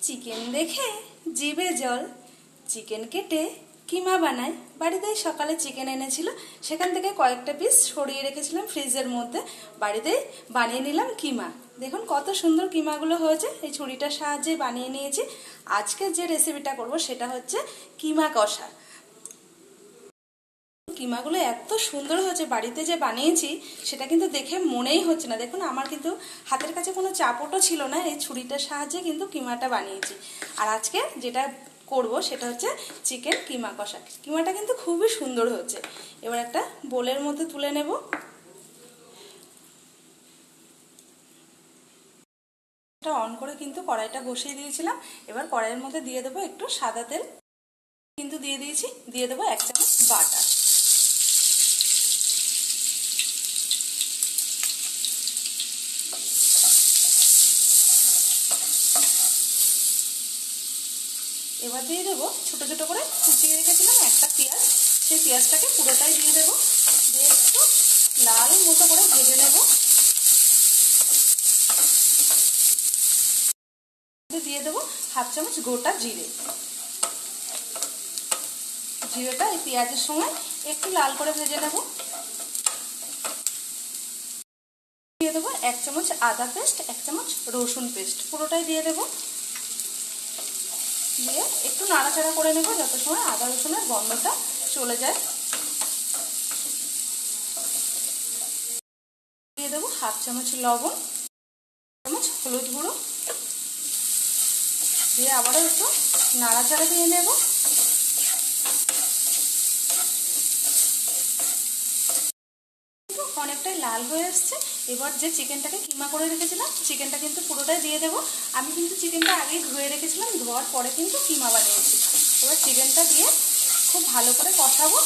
Chicken দেখে জিভে জল। চিকেন কেটে কিমা বানায়। বাড়িতেই সকালে চিকেন এনেছিল, সেখান থেকে কয়েকটা পিস সরিয়ে রেখেছিলাম ফ্রিজের মধ্যে। বাড়িতেই বানিয়ে নিলাম কিমা। দেখুন কত সুন্দর কিমাগুলো হয়েছে, এই ছুরিটার সাহায্যে বানিয়ে নিয়েছি। আজকে যে রেসিপিটা করব সেটা হচ্ছে কিমা কষা। কিমাগুলো এত সুন্দর হয়েছে, বাড়িতে যে বানিয়েছি সেটা কিন্তু দেখে মনেই হচ্ছে না। দেখুন আমার কিন্তু হাতের কাছে কোনো চাপটও ছিল না, এই ছুরিটার সাহায্যে কিন্তু কিমাটা বানিয়েছি। আর আজকে যেটা করব সেটা হচ্ছে চিকেন কিমা কষা। কিমাটা কিন্তু খুবই সুন্দর হয়েছে। এবার একটা বোলের মধ্যে তুলে নেব। অন করে কিন্তু কড়াইটা বসিয়ে দিয়েছিলাম। এবার কড়াইয়ের মধ্যে দিয়ে দেবো একটু সাদা তেল, কিন্তু দিয়ে দিয়েছি। দিয়ে দেবো 1 চামচ বাটার। এবার দিয়ে দেবো ছোট ছোট করে কুচিয়ে রেখেছিলাম একটা পেঁয়াজ। সেই পেঁয়াজটাকে পুরোটাই দিয়ে দেবো, দিয়ে একটু লাল মতো করে ভেজে নেব। দিয়ে দেবো 1/2 চামচ গোটা জিরে। জিরেটা এই পেঁয়াজের সময় একটু লাল করে ভেজে নেব। দিয়ে দেবো 1 চামচ আদা পেস্ট, 1 চামচ রসুন পেস্ট, পুরোটাই দিয়ে দেবো। দিয়ে একটু নাড়াচাড়া করে নেব যত সময় আদা রসুনের গন্ধটা চলে যায়। দিয়ে দেবো 1/2 চামচ লবণ, 1 চামচ হলুদ গুঁড়ো, দিয়ে আবারও একটু নাড়াচাড়া দিয়ে নেব। অনেকটাই লাল হয়ে আসছে। এবার যে চিকেনটাকে কিমা করে রেখেছিলাম চিকেনটা কিন্তু পুরোটাই দিয়ে দেবো। আমি কিন্তু চিকেনটা আগেই ধুয়ে রেখেছিলাম, ধোয়ার পরে কিন্তু কিমা বানিয়েছি। এবার চিকেনটা দিয়ে খুব ভালো করে কষাবো।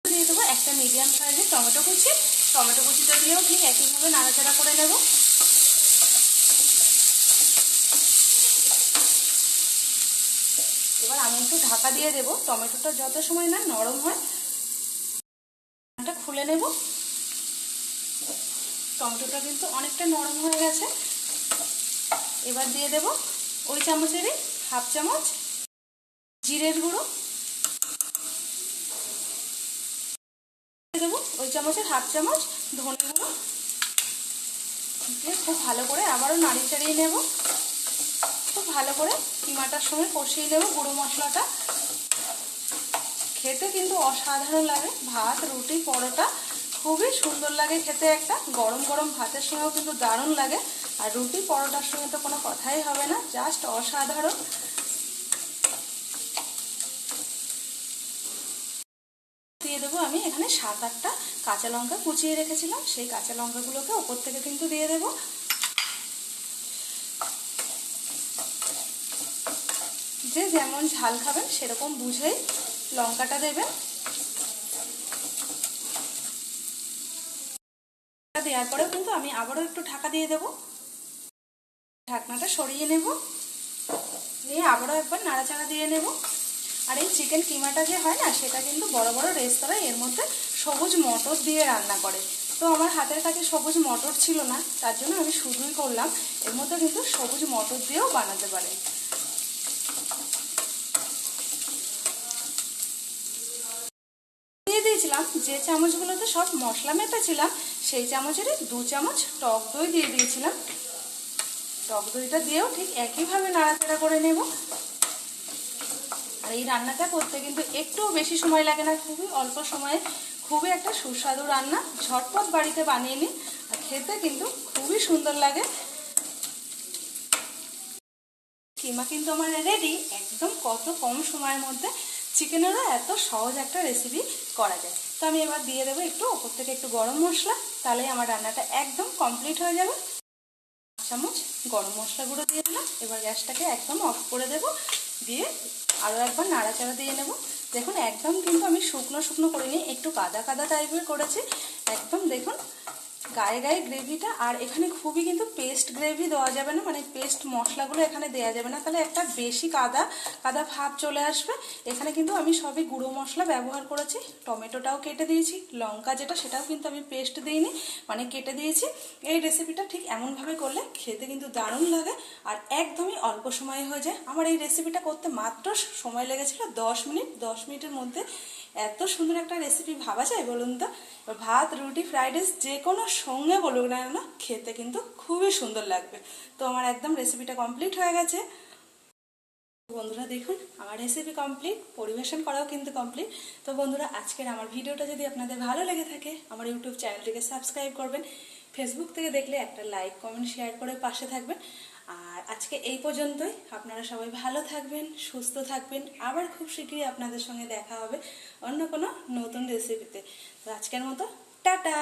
দিয়ে দেবো একটা মিডিয়াম সাইজের টমেটো কুচি। টমেটো কুচিটা দিয়েও ঠিক একইভাবে নাড়াচাড়া করে নেব। এবার আমি একটু ঢাকা দিয়ে দেবো, টমেটোটা যত সময় না নরম হয়। এটা খুলে নেব। টমেটোটা কিন্তু অনেকটা নরম হয়ে গেছে। এবার দিয়ে দেব ওই চামচেরই 1/2 চামচ জিরের গুঁড়ো, দিয়ে দেবো ওই চামচের 1/2 চামচ ধনে গুঁড়ো। দিয়ে খুব ভালো করে আবারও নাড়ি চাড়িয়ে নেব। খুব ভালো করে কিমাটার সঙ্গে কষিয়ে নেব গুঁড়ো মশলাটা। খেতে কিন্তু অসাধারণ লাগে, ভাত রুটি পরোটা খুবই সুন্দর লাগে খেতে। একটা গরম গরম ভাতের সঙ্গেও কিন্তু দারুণ লাগে, আর রুটি পরোটার সঙ্গে তো কোনো কথাই হবে না, জাস্ট অসাধারণ। দিয়ে দেবো আমি এখানে 7-8টা কাঁচা লঙ্কা কুচিয়ে রেখেছিলাম, সেই কাঁচা লঙ্কাগুলোকে ওপর থেকে কিন্তু দিয়ে দেবো। যে যেমন ঝাল খাবেন সেরকম বুঝেই লঙ্কাটা দেবেন। দেওয়ার পরেও কিন্তু আমি আবারও একটু ঢাকা দিয়ে দেবো। ঢাকনাটা সরিয়ে নেব, দিয়ে আবারও একবার নাড়াচাড়া দিয়ে নেব। আর এই চিকেন কিমাটা যে হয় না, সেটা কিন্তু বড় বড় রেস্তোরাঁয় এর মধ্যে সবুজ মটর দিয়ে রান্না করে। তো আমার হাতের কাছে সবুজ মটর ছিল না, তার জন্য আমি শুধুই করলাম। এর মধ্যে কিন্তু সবুজ মটর দিয়েও বানাতে পারে। দিয়ে দিয়েছিলাম যে চামচগুলোতে সব মশলা মেপেছিলাম, সেই চামচেরই 2 চামচ টক দই দিয়ে দিয়েছিলাম। টক দইটা দিয়েও ঠিক একইভাবে নাড়াচাড়া করে নেব। আর এই রান্নাটা করতে কিন্তু একটুও বেশি সময় লাগে না, খুবই অল্প সময়ে খুবই একটা সুস্বাদু রান্না। ঝটপট বাড়িতে বানিয়ে নিন, আর খেতে কিন্তু খুবই সুন্দর লাগে। কিমা কিন্তু আমার রেডি একদম কত কম সময়ের মধ্যে। চিকেনেরও এত সহজ একটা রেসিপি করা যায়। তো আমি এবার দিয়ে দেবো একটু ওপর থেকে একটু গরম মশলা, তাহলে আমার রান্নাটা একদম কমপ্লিট হয়ে যাবে। 1 চামচ গরম মশলা গুঁড়ো দিয়ে দিলাম। এবার গ্যাসটাকে একদম অফ করে দেব, দিয়ে আরও একবার নাড়াচাড়া দিয়ে নেব। দেখুন একদম কিন্তু আমি শুকনো শুকনো করিনি, একটু কাদা কাদা টাইপের করেছি। একদম দেখুন গায়ে গায়ে গ্রেভিটা। আর এখানে খুবই কিন্তু পেস্ট গ্রেভি দেওয়া যাবে না, মানে পেস্ট মশলাগুলো এখানে দেওয়া যাবে না, তাহলে একটা বেশি কাদা কাদা ভাব চলে আসবে। এখানে কিন্তু আমি সবই গুঁড়ো মশলা ব্যবহার করেছি, টমেটোটাও কেটে দিয়েছি, লঙ্কা যেটা সেটাও কিন্তু আমি পেস্ট দিইনি, মানে কেটে দিয়েছি। এই রেসিপিটা ঠিক এমনভাবে করলে খেতে কিন্তু দারুণ লাগে আর একদমই অল্প সময়ে হয়ে যায়। আমার এই রেসিপিটা করতে মাত্র সময় লেগেছিল 10 মিনিট। 10 মিনিটের মধ্যে এত সুন্দর একটা রেসিপি ভাবা যায় বলুন তো? ভাত, রুটি, ফ্রাইড রাইস যে কোনো সঙ্গে বলুক না কেন, খেতে কিন্তু খুবই সুন্দর লাগবে। তো আমার একদম রেসিপিটা কমপ্লিট হয়ে গেছে বন্ধুরা। দেখুন আমার রেসিপি কমপ্লিট, পরিবেশন করাও কিন্তু কমপ্লিট। তো বন্ধুরা, আজকের আমার ভিডিওটা যদি আপনাদের ভালো লেগে থাকে আমার ইউটিউব চ্যানেলটিকে সাবস্ক্রাইব করবেন, ফেসবুক থেকে দেখলে একটা লাইক কমেন্ট শেয়ার করে পাশে থাকবেন। আর আজকে এই পর্যন্তই। আপনারা সবাই ভালো থাকবেন, সুস্থ থাকবেন। আবার খুব শীঘ্রই আপনাদের সঙ্গে দেখা হবে অন্য কোনো নতুন রেসিপিতে। তো আজকের মতো টাটা।